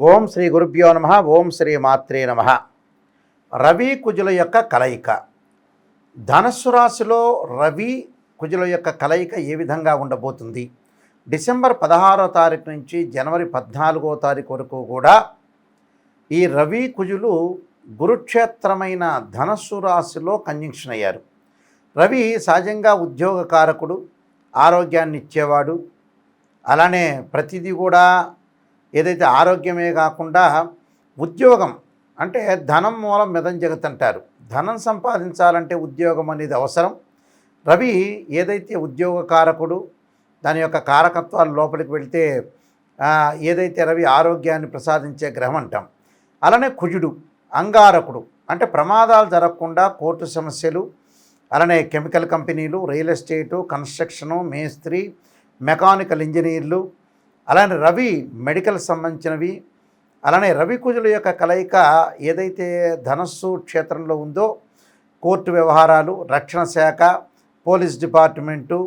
ఓం శ్రీ గురుభ్యో నమ. ఓం శ్రీ మాత్రే నమ. రవి కుజుల యొక్క కలయిక. ధనస్సు రాశిలో రవి కుజుల యొక్క కలయిక ఏ విధంగా ఉండబోతుంది? డిసెంబర్ 16వ తారీఖు నుంచి జనవరి 14వ తారీఖు వరకు కూడా ఈ రవి కుజులు గురుక్షేత్రమైన ధనస్సు రాశిలో కంజంక్షన్ అయ్యారు. రవి సహజంగా ఉద్యోగకారకుడు, ఆరోగ్యాన్ని ఇచ్చేవాడు. అలానే ప్రతిదీ కూడా ఏదైతే ఆరోగ్యమే కాకుండా ఉద్యోగం అంటే ధనం మూలం మిదం జగత్ అంటారు. ధనం సంపాదించాలంటే ఉద్యోగం అనేది అవసరం. రవి ఏదైతే ఉద్యోగకారకుడు, దాని యొక్క కారకత్వాలు లోపలికి వెళితే ఏదైతే రవి ఆరోగ్యాన్ని ప్రసాదించే గ్రహం అంటాం. అలానే కుజుడు అంగారకుడు, అంటే ప్రమాదాలు జరగకుండా కోర్టు సమస్యలు, అలానే కెమికల్ కంపెనీలు, రియల్ ఎస్టేటు, కన్స్ట్రక్షను, మేస్త్రి, మెకానికల్ ఇంజనీర్లు, అలానే రవి మెడికల్ సంబంధించినవి. అలానే రవి కుజుల యొక్క కలయిక ఏదైతే ధనస్సు క్షేత్రంలో ఉందో కోర్టు వ్యవహారాలు, రక్షణ శాఖ, పోలీస్ డిపార్ట్మెంటు,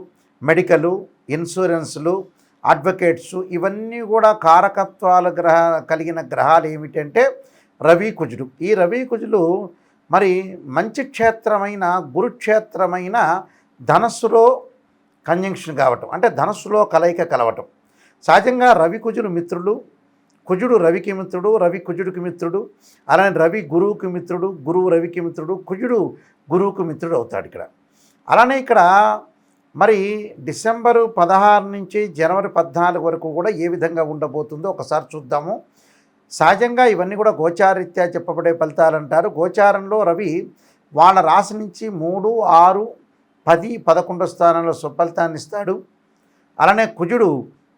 మెడికలు, ఇన్సూరెన్సులు, అడ్వకేట్సు, ఇవన్నీ కూడా కారకత్వాలు కలిగిన గ్రహాలు ఏమిటంటే రవి కుజుడు. ఈ రవి కుజులు మరి మంచి క్షేత్రమైన గురుక్షేత్రమైన ధనస్సులో కంజంక్షన్ కావటం, అంటే ధనస్సులో కలయిక కలవటం. సహజంగా రవి కుజులు మిత్రులు. కుజుడు రవికి మిత్రుడు, రవి కుజుడికి మిత్రుడు. అలానే రవి గురువుకి మిత్రుడు, గురువు రవికి మిత్రుడు, కుజుడు గురువుకు మిత్రుడు అవుతాడు ఇక్కడ. అలానే ఇక్కడ మరి డిసెంబరు 16 నుంచి జనవరి 14 వరకు కూడా ఏ విధంగా ఉండబోతుందో ఒకసారి చూద్దాము. సహజంగా ఇవన్నీ కూడా గోచారీత్యా చెప్పబడే ఫలితాలు అంటారు. గోచారంలో రవి వాళ్ళ రాశి నుంచి 3, 6, 10, 11 స్థానంలో సుఫలితాన్ని ఇస్తాడు. అలానే కుజుడు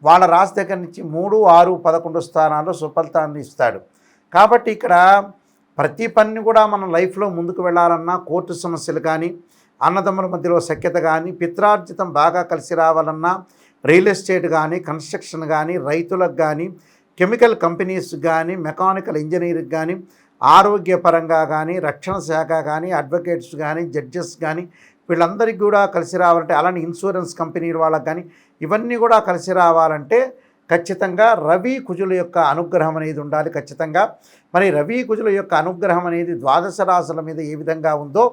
వాళ్ళ రాశి దగ్గర నుంచి 3, 6, 11 స్థానాల్లో సుఫలితాన్ని ఇస్తాడు. కాబట్టి ఇక్కడ ప్రతి పని కూడా మనం లైఫ్లో ముందుకు వెళ్ళాలన్నా, కోర్టు సమస్యలు కానీ, అన్నదమ్ముల మధ్యలో సఖ్యత కానీ, పిత్రార్జితం బాగా కలిసి రావాలన్నా, రియల్ ఎస్టేట్ కానీ, కన్స్ట్రక్షన్ కానీ, రైతులకు కానీ, కెమికల్ కంపెనీస్ కానీ, మెకానికల్ ఇంజనీరింగ్ కానీ, ఆరోగ్యపరంగా కానీ, రక్షణ శాఖ కానీ, అడ్వకేట్స్ కానీ, జడ్జెస్ కానీ, వీళ్ళందరికీ కూడా కలిసి రావాలంటే, అలానే ఇన్సూరెన్స్ కంపెనీల వాళ్ళకి కానీ, ఇవన్నీ కూడా కలిసి రావాలంటే ఖచ్చితంగా రవి కుజుల యొక్క అనుగ్రహం అనేది ఉండాలి ఖచ్చితంగా. మరి రవి కుజుల యొక్క అనుగ్రహం అనేది ద్వాదశ రాశుల మీద ఏ విధంగా ఉందో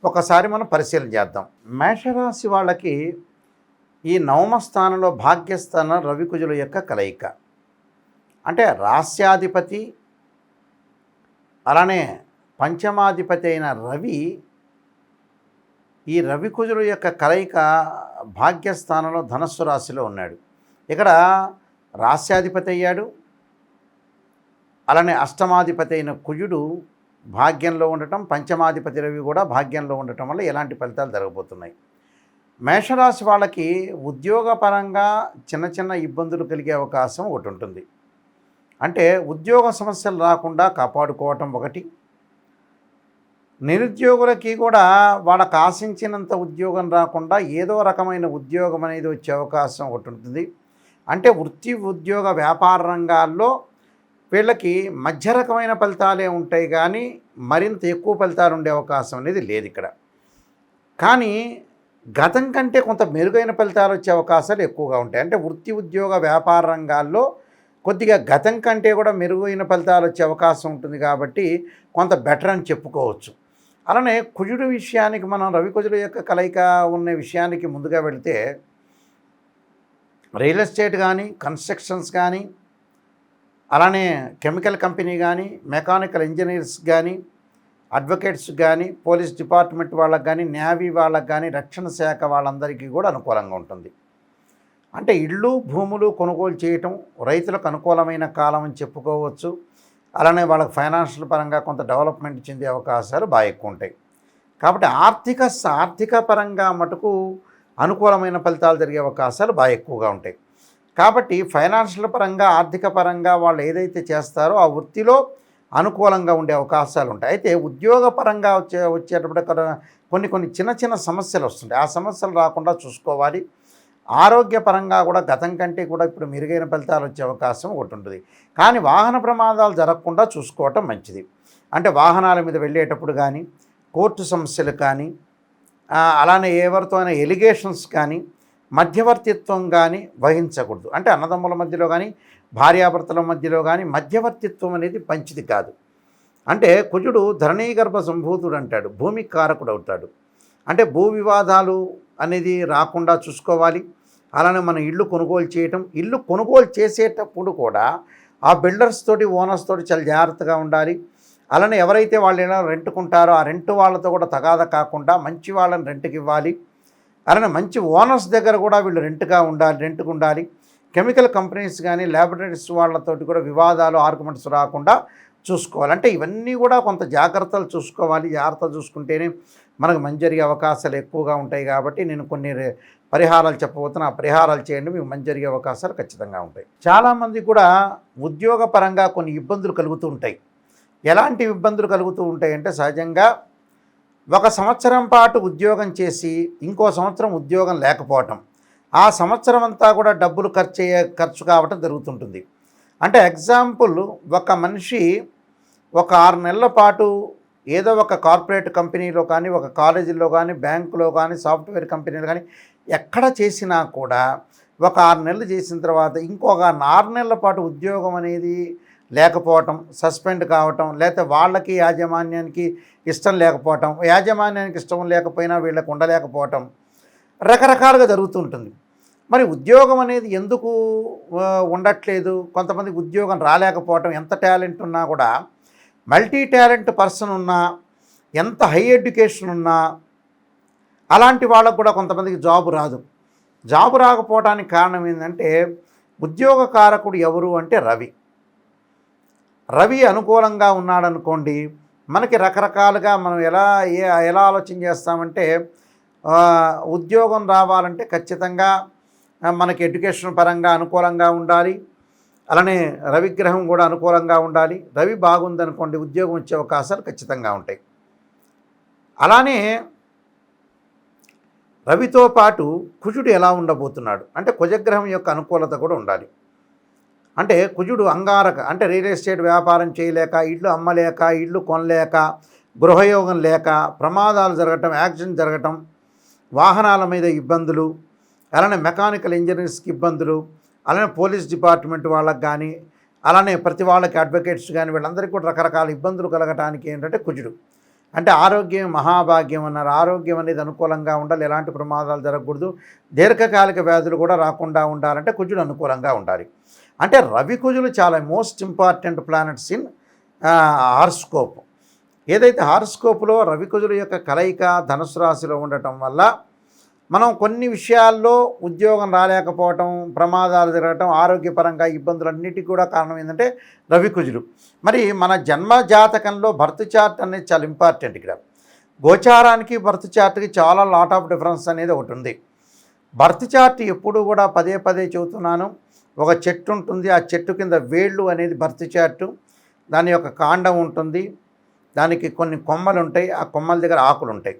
ఒకసారి మనం పరిశీలన చేద్దాం. మేషరాశి వాళ్ళకి ఈ నవమ స్థానంలో భాగ్యస్థానం రవి కుజుల యొక్క కలయిక. అంటే రాస్యాధిపతి అలానే పంచమాధిపతి అయిన రవి, ఈ రవి కుజుల యొక్క కలయిక భాగ్యస్థానంలో ధనస్సు రాశిలో ఉన్నాడు. ఇక్కడ రాస్యాధిపతి అయ్యాడు. అలానే అష్టమాధిపతి అయిన కుజుడు భాగ్యంలో ఉండటం, పంచమాధిపతి రవి కూడా భాగ్యంలో ఉండటం వల్ల ఎలాంటి ఫలితాలు జరగబోతున్నాయి? మేషరాశి వాళ్ళకి ఉద్యోగపరంగా చిన్న చిన్న ఇబ్బందులు కలిగే అవకాశం ఒకటి ఉంటుంది. అంటే ఉద్యోగ సమస్యలు రాకుండా కాపాడుకోవటం ఒకటి. నిరుద్యోగులకి కూడా వాళ్ళకు ఆశించినంత ఉద్యోగం రాకుండా ఏదో రకమైన ఉద్యోగం అనేది వచ్చే అవకాశం ఒకటి ఉంటుంది. అంటే వృత్తి, ఉద్యోగ, వ్యాపార రంగాల్లో వీళ్ళకి మధ్య రకమైన ఫలితాలే ఉంటాయి కానీ మరింత ఎక్కువ ఫలితాలు ఉండే అవకాశం అనేది లేదు ఇక్కడ. కానీ గతం కంటే కొంత మెరుగైన ఫలితాలు వచ్చే అవకాశాలు ఎక్కువగా ఉంటాయి. అంటే వృత్తి, ఉద్యోగ, వ్యాపార రంగాల్లో కొద్దిగా గతం కంటే కూడా మెరుగైన ఫలితాలు వచ్చే అవకాశం ఉంటుంది కాబట్టి కొంత బెటర్ అని చెప్పుకోవచ్చు. అలానే కుజుడు విషయానికి మనం రవి కుజుల యొక్క కలయిక ఉన్న విషయానికి ముందుగా వెళితే రియల్ ఎస్టేట్ కానీ, కన్స్ట్రక్షన్స్ కానీ, అలానే కెమికల్ కంపెనీ కానీ, మెకానికల్ ఇంజనీర్స్ కానీ, అడ్వకేట్స్ కానీ, పోలీస్ డిపార్ట్మెంట్ వాళ్ళకి కానీ, నేవీ వాళ్ళకి కానీ, రక్షణ శాఖ వాళ్ళందరికీ కూడా అనుకూలంగా ఉంటుంది. అంటే ఇళ్ళు, భూములు కొనుగోలు చేయటం రైతులకు అనుకూలమైన కాలం అని చెప్పుకోవచ్చు. అలానే వాళ్ళకి ఫైనాన్షియల్ పరంగా కొంత డెవలప్మెంట్ చెందే అవకాశాలు బాగా ఎక్కువ ఉంటాయి. కాబట్టి ఆర్థిక పరంగా మటుకు అనుకూలమైన ఫలితాలు జరిగే అవకాశాలు బాగా ఎక్కువగా ఉంటాయి. కాబట్టి ఫైనాన్షియల్ పరంగా, ఆర్థిక పరంగా వాళ్ళు ఏదైతే చేస్తారో ఆ వృత్తిలో అనుకూలంగా ఉండే అవకాశాలు ఉంటాయి. అయితే ఉద్యోగపరంగా వచ్చేటప్పుడు కొన్ని చిన్న సమస్యలు వస్తుంటాయి. ఆ సమస్యలు రాకుండా చూసుకోవాలి. ఆరోగ్యపరంగా కూడా గతం కంటే కూడా ఇప్పుడు మెరుగైన ఫలితాలు వచ్చే అవకాశం ఒకటి ఉంటుంది. కానీ వాహన ప్రమాదాలు జరగకుండా చూసుకోవటం మంచిది. అంటే వాహనాల మీద వెళ్ళేటప్పుడు కానీ, కోర్టు సమస్యలు కానీ, అలానే ఎవరితో అయినా ఎలిగేషన్స్ కానీ, మధ్యవర్తిత్వం కానీ వహించకూడదు. అంటే అన్నదమ్ముల మధ్యలో కానీ, భార్యాభర్తల మధ్యలో కానీ మధ్యవర్తిత్వం అనేది మంచిది కాదు. అంటే కుజుడు ధరణీగర్భ సంభూతుడు అంటాడు, భూమి కారకుడు అవుతాడు. అంటే భూ వివాదాలు అనేది రాకుండా చూసుకోవాలి. అలానే మనం ఇల్లు కొనుగోలు చేయటం, ఇల్లు కొనుగోలు చేసేటప్పుడు కూడా ఆ బిల్డర్స్ తోటి ఓనర్స్ తోటి చాలా జాగ్రత్తగా ఉండాలి. అలానే ఎవరైతే వాళ్ళు ఎలా రెంట్కుంటారో ఆ రెంట్ వాళ్ళతో కూడా తగాదా కాకుండా మంచి వాళ్ళని రెంట్కి ఇవ్వాలి. అలానే మంచి ఓనర్స్ దగ్గర కూడా వీళ్ళు రెంట్కు ఉండాలి. కెమికల్ కంపెనీస్ కానీ ల్యాబొరేటరీస్ వాళ్ళతోటి కూడా వివాదాలు ఆర్గ్యుమెంట్స్ రాకుండా చూసుకోవాలి. అంటే ఇవన్నీ కూడా కొంత జాగ్రత్తలు చూసుకోవాలి. జాగ్రత్తలు చూసుకుంటేనే మనకు మంచి జరిగే అవకాశాలు ఎక్కువగా ఉంటాయి. కాబట్టి నేను కొన్ని పరిహారాలు చెప్పబోతున్నా. ఆ పరిహారాలు చేయండి, మీకు మంచి జరిగే అవకాశాలు ఖచ్చితంగా ఉంటాయి. చాలామంది కూడా ఉద్యోగపరంగా కొన్ని ఇబ్బందులు కలుగుతూ ఉంటాయి. ఎలాంటి ఇబ్బందులు కలుగుతూ ఉంటాయంటే, సహజంగా 1 సంవత్సరం పాటు ఉద్యోగం చేసి ఇంకో సంవత్సరం ఉద్యోగం లేకపోవటం, ఆ సంవత్సరం అంతా కూడా డబ్బులు ఖర్చు కావటం జరుగుతుంటుంది. అంటే ఎగ్జాంపుల్, ఒక మనిషి ఒక 6 నెలల పాటు ఏదో ఒక కార్పొరేట్ కంపెనీలో కానీ, ఒక కాలేజీలో కానీ, బ్యాంకులో కానీ, సాఫ్ట్వేర్ కంపెనీలో కానీ ఎక్కడ చేసినా కూడా ఒక 6 నెలలు చేసిన తర్వాత ఇంకొక 6 నెలల పాటు ఉద్యోగం అనేది లేకపోవటం, సస్పెండ్ కావటం, లేకపోతే వాళ్ళకి యాజమాన్యానికి ఇష్టం లేకపోవటం, యాజమాన్యానికి ఇష్టం లేకపోయినా వీళ్ళకి ఉండలేకపోవటం రకరకాలుగా జరుగుతుంటుంది. మరి ఉద్యోగం అనేది ఎందుకు ఉండట్లేదు? కొంతమందికి ఉద్యోగం రాలేకపోవటం, ఎంత టాలెంట్ ఉన్నా కూడా, మల్టీ టాలెంట్ పర్సన్ ఉన్నా, ఎంత హై ఎడ్యుకేషన్ ఉన్నా అలాంటి వాళ్ళకు కూడా కొంతమందికి జాబు రాదు. జాబు రాకపోవడానికి కారణం ఏంటంటే, ఉద్యోగ కారకుడు ఎవరు అంటే రవి అనుకూలంగా ఉన్నాడనుకోండి, మనకి రకరకాలుగా మనం ఎలా ఆలోచన చేస్తామంటే, ఉద్యోగం రావాలంటే ఖచ్చితంగా మనకి ఎడ్యుకేషన్ పరంగా అనుకూలంగా ఉండాలి. అలానే రవిగ్రహం కూడా అనుకూలంగా ఉండాలి. రవి బాగుందనుకోండి, ఉద్యోగం వచ్చే అవకాశాలు ఖచ్చితంగా ఉంటాయి. అలానే రవితో పాటు కుజుడు ఎలా ఉండబోతున్నాడు అంటే, కుజగ్రహం యొక్క అనుకూలత కూడా ఉండాలి. అంటే కుజుడు అంగారక, అంటే రియల్ ఎస్టేట్ వ్యాపారం చేయలేక, ఇల్లు అమ్మలేక, ఇల్లు కొనలేక, గృహయోగం లేక, ప్రమాదాలు జరగటం, యాక్సిడెంట్ జరగటం, వాహనాల మీద ఇబ్బందులు, అలానే మెకానికల్ ఇంజనీర్స్కి ఇబ్బందులు, అలానే పోలీస్ డిపార్ట్మెంట్ వాళ్ళకి కానీ, అలానే ప్రతి వాళ్ళకి అడ్వకేట్స్ కానీ, వీళ్ళందరికీ కూడా రకరకాల ఇబ్బందులు కలగటానికి ఏంటంటే కుజుడు. అంటే ఆరోగ్యం మహాభాగ్యం అన్నారు. ఆరోగ్యం అనేది అనుకూలంగా ఉండాలి, ఎలాంటి ప్రమాదాలు జరగకూడదు, దీర్ఘకాలిక వ్యాధులు కూడా రాకుండా ఉండాలంటే కుజుడు అనుకూలంగా ఉండాలి. అంటే రవి కుజులు చాలా most important planets in horoscope. ఏదైతే హారోస్కోప్లో రవి కుజుల యొక్క కలయిక ధనుసు రాశిలో ఉండటం వల్ల మనం కొన్ని విషయాల్లో ఉద్యోగం రాలేకపోవటం, ప్రమాదాలు జరగటం, ఆరోగ్యపరంగా ఇబ్బందులన్నిటికీ కూడా కారణం ఏంటంటే రవి కుజులు. మరి మన జన్మ జాతకంలో బర్త్ చార్ట్ అనేది చాలా ఇంపార్టెంట్. ఇక్కడ గోచారానికి బర్త్ చార్ట్కి చాలా లాట్ ఆఫ్ డిఫరెన్స్ అనేది ఒకటి ఉంది. బర్త్ చార్ట్ ఎప్పుడు కూడా పదే చెబుతున్నాను, ఒక చెట్టు ఉంటుంది, ఆ చెట్టు కింద వేళ్ళు అనేది బర్త్ చార్టు, దాని యొక్క కాండం ఉంటుంది, దానికి కొన్ని కొమ్మలు ఉంటాయి, ఆ కొమ్మల దగ్గర ఆకులు ఉంటాయి.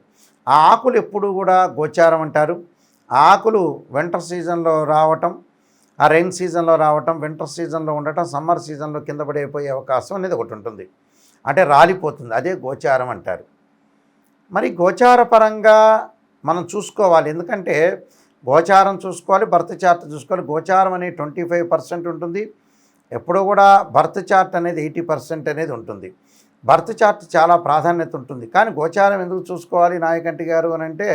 ఆ ఆకులు ఎప్పుడు కూడా గోచారం అంటారు. ఆ ఆకులు వింటర్ సీజన్లో రావటం, ఆ రెయిన్ సీజన్లో రావటం, వింటర్ సీజన్లో ఉండటం, సమ్మర్ సీజన్లో కింద పడిపోయే అవకాశం అనేది ఒకటి ఉంటుంది. అంటే రాలిపోతుంది, అదే గోచారం అంటారు. మరి గోచార పరంగా మనం చూసుకోవాలి. ఎందుకంటే గోచారం చూసుకోవాలి, బర్త్ చార్ట్ చూసుకోవాలి. గోచారం అనేది 25% ఉంటుంది. ఎప్పుడూ కూడా బర్త్ చార్ట్ అనేది 80% అనేది ఉంటుంది. బర్త్ చార్ట్ చాలా ప్రాధాన్యత ఉంటుంది. కానీ గోచారం ఎందుకు చూసుకోవాలి నాయకంటి గారు అని అంటే,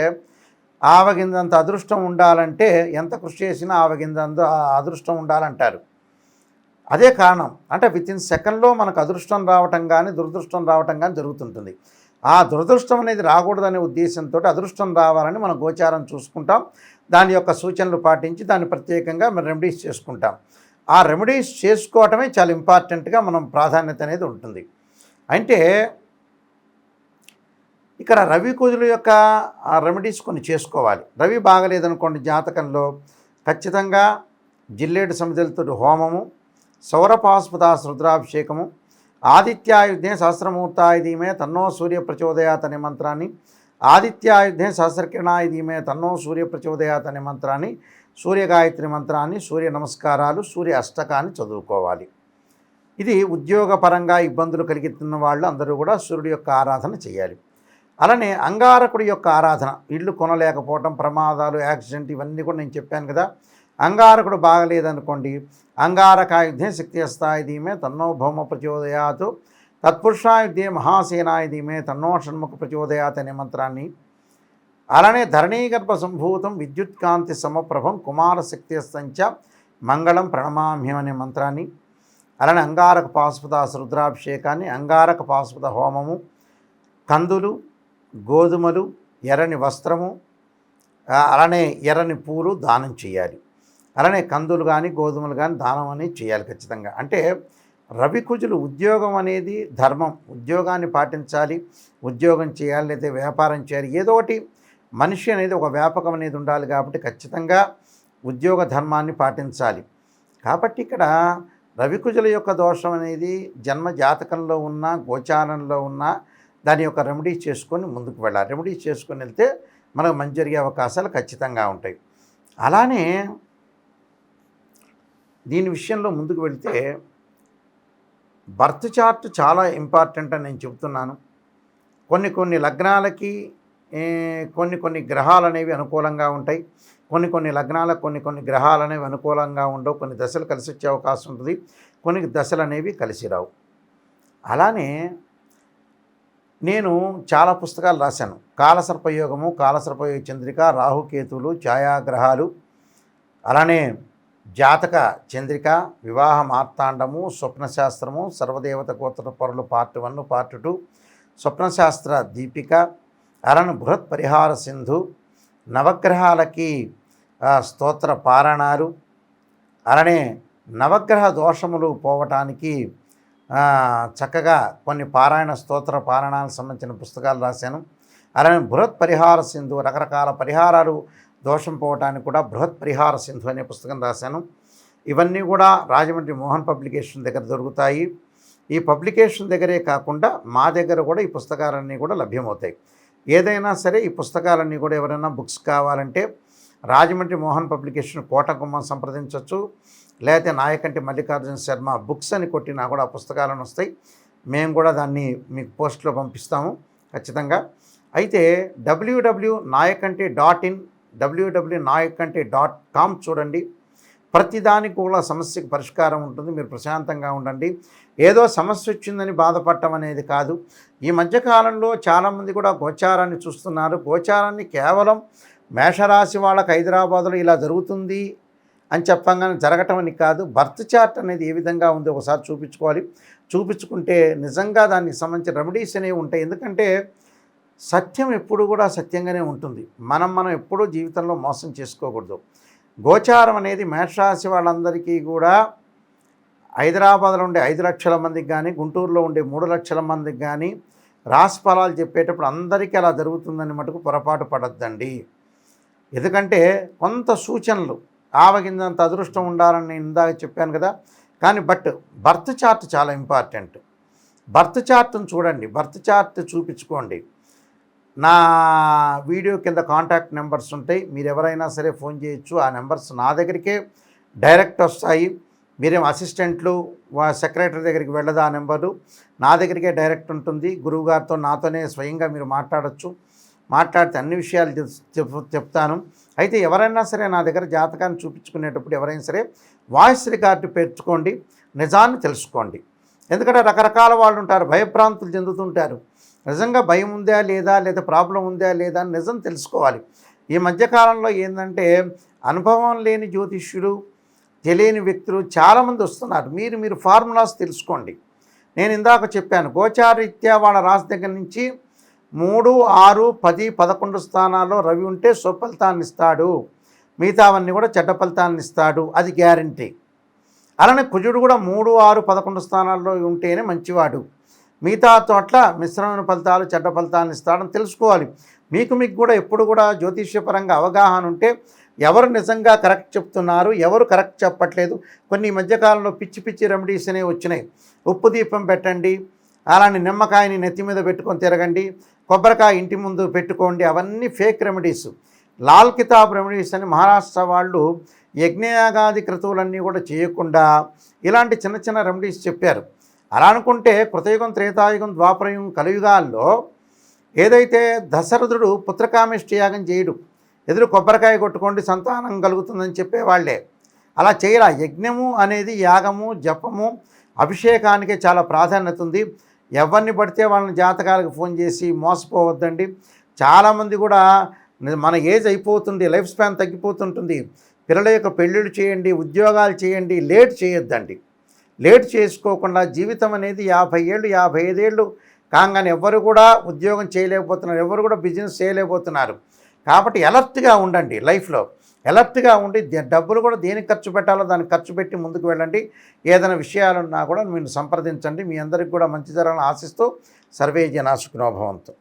ఆవగింజంత అదృష్టం ఉండాలంటే ఎంత కృషి చేసినా ఆవగింజంత అదృష్టం ఉండాలంటారు. అదే కారణం. అంటే వితిన్ సెకండ్లో మనకు అదృష్టం రావటం కానీ దురదృష్టం రావటం కానీ జరుగుతుంటుంది. ఆ దురదృష్టం అనేది రాకూడదనే ఉద్దేశంతో అదృష్టం రావాలని మనం గోచారం చూసుకుంటాం. దాని యొక్క సూచనలు పాటించి దాన్ని ప్రత్యేకంగా మనం రెమెడీస్ చేసుకుంటాం. ఆ రెమెడీస్ చేసుకోవటమే చాలా ఇంపార్టెంట్గా మనం ప్రాధాన్యత అనేది ఉంటుంది. అంటే ఇక్కడ రవి కుజుల యొక్క రెమెడీస్ కొన్ని చేసుకోవాలి. రవి బాగలేదనుకోండి జాతకంలో, ఖచ్చితంగా జిల్లేడు సమితులతో హోమము, సౌరపాస్పదాస రుద్రాభిషేకము, ఆదిత్యాయుధే సహస్రమూర్తాయ ధీమే తన్నో సూర్య ప్రచోదయాత్ అనే మంత్రాన్ని, ఆదిత్యాయుధే సహస్రకిరణాయ ధీమే తన్నో సూర్య ప్రచోదయాత్ అనే మంత్రాన్ని, సూర్యగాయత్రి మంత్రాన్ని, సూర్య నమస్కారాలు, సూర్య అష్టకాన్ని చదువుకోవాలి. ఇది ఉద్యోగపరంగా ఇబ్బందులు కలిగిస్తున్న వాళ్ళు అందరూ కూడా సూర్యుడి యొక్క ఆరాధన చేయాలి. అలానే అంగారకుడి యొక్క ఆరాధన, ఇల్లు కొనలేకపోవటం, ప్రమాదాలు, యాక్సిడెంట్, ఇవన్నీ కూడా నేను చెప్పాను కదా. అంగారకుడు బాగలేదనుకోండి, అంగారకాయుధే శక్తిస్తాయ ధీమే తన్నో భౌమ ప్రచోదయాత్, తత్పురుషాయుధే మహాసేనాయ ధీమే తన్నో షణ్ముఖ ప్రచోదయాత్ అనే మంత్రాన్ని, అలానే ధరణీగర్భ సంభూతం విద్యుత్కాంతి సమప్రభం కుమారశక్తిస్తంచ మంగళం ప్రణమామ్యం అనే మంత్రాన్ని, అలానే అంగారక పాశుపత రుద్రాభిషేకాన్ని, అంగారక పాశుపత హోమము, కందులు, గోధుమలు, ఎర్రని వస్త్రము, అలానే ఎర్రని పూలు దానం చేయాలి. అలానే కందులు కానీ గోధుమలు కానీ దానం అనేది చేయాలి ఖచ్చితంగా. అంటే రవికుజులు ఉద్యోగం అనేది ధర్మం, ఉద్యోగాన్ని పాటించాలి, ఉద్యోగం చేయాలి, లేదా వ్యాపారం చేయాలి, ఏదో ఒకటి మనిషి అనేది ఒక వ్యాపకం అనేది ఉండాలి కాబట్టి ఖచ్చితంగా ఉద్యోగ ధర్మాన్ని పాటించాలి. కాబట్టి ఇక్కడ రవికుజుల యొక్క దోషం అనేది జన్మ జాతకంలో ఉన్న గోచారంలో ఉన్న దాని యొక్క రెమెడీ చేసుకొని ముందుకు వెళ్ళాలి. రెమెడీ చేసుకొని వెళ్తే మనకు మంచి జరిగే అవకాశాలు ఖచ్చితంగా ఉంటాయి. అలానే దీని విషయంలో ముందుకు వెళితే బర్త్ చార్ట్ చాలా ఇంపార్టెంట్ అని నేను చెబుతున్నాను. కొన్ని లగ్నాలకి కొన్ని గ్రహాలు అనేవి అనుకూలంగా ఉంటాయి, కొన్ని లగ్నాలకు కొన్ని గ్రహాలు అనేవి అనుకూలంగా ఉండవు, కొన్ని దశలు కలిసి వచ్చే అవకాశం ఉంటుంది, కొన్ని దశలు అనేవి కలిసి రావు. అలానే నేను చాలా పుస్తకాలు రాశాను. కాలసర్పయోగము, కాలసర్పయోగ చంద్రిక, రాహుకేతువులు, ఛాయాగ్రహాలు, అలానే జాతక చంద్రిక, వివాహ మార్తాండము, స్వప్నశాస్త్రము, సర్వదేవత గోత్ర పరులు పార్ట్ 1 పార్ట్ 2, స్వప్నశాస్త్ర దీపిక, అలానే బృహత్ పరిహార సింధు, నవగ్రహాలకి స్తోత్ర పారాయణాలు, అలానే నవగ్రహ దోషములు పోవటానికి చక్కగా కొన్ని పారాయణ స్తోత్ర పారాయణాలకు సంబంధించిన పుస్తకాలు రాశాను. అలానే బృహత్ పరిహార సింధు, రకరకాల పరిహారాలు దోషం పోవటానికి కూడా బృహత్ పరిహార సింధు అనే పుస్తకం రాశాను. ఇవన్నీ కూడా రాజమండ్రి మోహన్ పబ్లికేషన్ దగ్గర దొరుకుతాయి. ఈ పబ్లికేషన్ దగ్గరే కాకుండా మా దగ్గర కూడా ఈ పుస్తకాలన్నీ కూడా లభ్యమవుతాయి. ఏదైనా సరే ఈ పుస్తకాలన్నీ కూడా ఎవరైనా బుక్స్ కావాలంటే రాజమండ్రి మోహన్ పబ్లికేషన్ కోటగుమ్మం సంప్రదించవచ్చు, లేకపోతే నాయకంటి మల్లికార్జున శర్మ బుక్స్ అని కొట్టినా కూడా ఆ పుస్తకాలను వస్తాయి. మేము కూడా దాన్ని మీకు పోస్ట్లో పంపిస్తాము ఖచ్చితంగా. అయితే www.nayakanti.in, www.nayakanti.com చూడండి. ప్రతిదానికి కూడా సమస్యకు పరిష్కారం ఉంటుంది. మీరు ప్రశాంతంగా ఉండండి. ఏదో సమస్య వచ్చిందని బాధపడటం అనేది కాదు. ఈ మధ్యకాలంలో చాలామంది కూడా గోచారాన్ని చూస్తున్నారు. గోచారాన్ని కేవలం మేషరాశి వాళ్ళకి హైదరాబాదులో ఇలా జరుగుతుంది అని చెప్పంగానే జరగటం అని కాదు. బర్త్ చార్ట్ అనేది ఏ విధంగా ఉందో ఒకసారి చూపించుకోవాలి. చూపించుకుంటే నిజంగా దానికి సంబంధించిన రెమెడీస్ అనేవి ఉంటాయి. ఎందుకంటే సత్యం ఎప్పుడు కూడా సత్యంగానే ఉంటుంది. మనం ఎప్పుడూ జీవితంలో మోసం చేసుకోకూడదు. గోచారం అనేది మేషరాశి వాళ్ళందరికీ కూడా హైదరాబాద్లో ఉండే 5 లక్షల మందికి కానీ, గుంటూరులో ఉండే 3 లక్షల మందికి కానీ రాశి ఫలాలు చెప్పేటప్పుడు అందరికీ అలా జరుగుతుందని మటుకు పొరపాటు పడద్దండి. ఎందుకంటే కొంత సూచనలు ఆవగిందంత అదృష్టం ఉండాలని నేను ఇందాక చెప్పాను కదా. కానీ బర్త్ చార్ట్ చాలా ఇంపార్టెంట్. బర్త్ చార్ట్ను చూడండి, బర్త్ చార్ట్ చూపించుకోండి. నా వీడియో కింద కాంటాక్ట్ నెంబర్స్ ఉంటాయి. మీరు ఎవరైనా సరే ఫోన్ చేయొచ్చు. ఆ నెంబర్స్ నా దగ్గరికే డైరెక్ట్ వస్తాయి. మీరేం అసిస్టెంట్లు సెక్రటరీ దగ్గరికి వెళ్ళదు. ఆ నెంబరు నా దగ్గరికే డైరెక్ట్ ఉంటుంది. గురువుగారితో నాతోనే స్వయంగా మీరు మాట్లాడచ్చు. మాట్లాడితే అన్ని విషయాలు చెప్తాను. అయితే ఎవరైనా సరే నా దగ్గర జాతకాన్ని చూపించుకునేటప్పుడు ఎవరైనా సరే వాయిస్ రికార్డు పెట్టుకోండి, నిజాన్ని తెలుసుకోండి. ఎందుకంటే రకరకాల వాళ్ళు ఉంటారు, భయభ్రాంతులు చెందుతుంటారు. నిజంగా భయం ఉందా లేదా ప్రాబ్లం ఉందా లేదా అని నిజం తెలుసుకోవాలి. ఈ మధ్యకాలంలో ఏంటంటే అనుభవం లేని జ్యోతిష్యులు, తెలియని వ్యక్తులు చాలామంది వస్తున్నారు. మీరు ఫార్ములాస్ తెలుసుకోండి. నేను ఇందాక చెప్పాను, గోచారీత్యా వాళ్ళ రాశి దగ్గర నుంచి 3, 6, 10, 11 స్థానాల్లో రవి ఉంటే స్వఫలితాన్ని ఇస్తాడు, మిగతావన్నీ కూడా చెడ్డ ఫలితాన్ని ఇస్తాడు, అది గ్యారంటీ. అలానే కుజుడు కూడా 3, 6, 11 స్థానాల్లో ఉంటేనే మంచివాడు, మిగతా చోట్ల మిశ్రమైన ఫలితాలు చెడ్డ ఫలితాలను ఇస్తాడని తెలుసుకోవాలి. మీకు కూడా ఎప్పుడు కూడా జ్యోతిష్యపరంగా అవగాహన ఉంటే ఎవరు నిజంగా కరెక్ట్ చెప్తున్నారు, ఎవరు కరెక్ట్ చెప్పట్లేదు. కొన్ని మధ్యకాలంలో పిచ్చి రెమెడీస్ అనేవి వచ్చినాయి. ఉప్పు దీపం పెట్టండి, అలానే నిమ్మకాయని నెత్తి మీద పెట్టుకొని తిరగండి, కొబ్బరికాయ ఇంటి ముందు పెట్టుకోండి, అవన్నీ ఫేక్ రెమెడీస్. లాల్ కితాబ్ రెమెడీస్ అని మహారాష్ట్ర వాళ్ళు యజ్ఞయాగాది క్రతువులన్నీ కూడా చేయకుండా ఇలాంటి చిన్న రెమెడీస్ చెప్పారు. అలా అనుకుంటే కృతయుగం, త్రేతాయుగం, ద్వాపరయుగం, కలియుగాల్లో ఏదైతే దశరథుడు పుత్రకామేష్టి యాగం చేయడు, ఎదురు కొబ్బరికాయ కొట్టుకోండి సంతానం కలుగుతుందని చెప్పేవాళ్లే. అలా చేయాలి. యజ్ఞము అనేది యాగము, జపము, అభిషేకానికే చాలా ప్రాధాన్యత ఉంది. ఎవరిని పడితే వాళ్ళని జాతకాలకు ఫోన్ చేసి మోసపోవద్దండి. చాలామంది కూడా మన ఏజ్ అయిపోతుంది, లైఫ్ స్పాన్ తగ్గిపోతుంటుంది, పిల్లల యొక్క పెళ్ళిళ్ళు చేయండి, ఉద్యోగాలు చేయండి, లేట్ చేయొద్దండి. లేట్ చేసుకోకుండా జీవితం అనేది 50 ఏళ్ళు 55 ఏళ్ళు కాగానే ఎవరు కూడా ఉద్యోగం చేయలేకపోతున్నారు, ఎవరు కూడా బిజినెస్ చేయలేకపోతున్నారు. కాబట్టి అలర్ట్గా ఉండండి. లైఫ్లో అలర్ట్గా ఉండి డబ్బులు కూడా దేనికి ఖర్చు పెట్టాలో దానికి ఖర్చు పెట్టి ముందుకు వెళ్ళండి. ఏదైనా విషయాలున్నా కూడా మీరు సంప్రదించండి. మీ అందరికి కూడా మంచి జరగాలని ఆశిస్తూ సర్వే జనా సుఖినో భవంతు.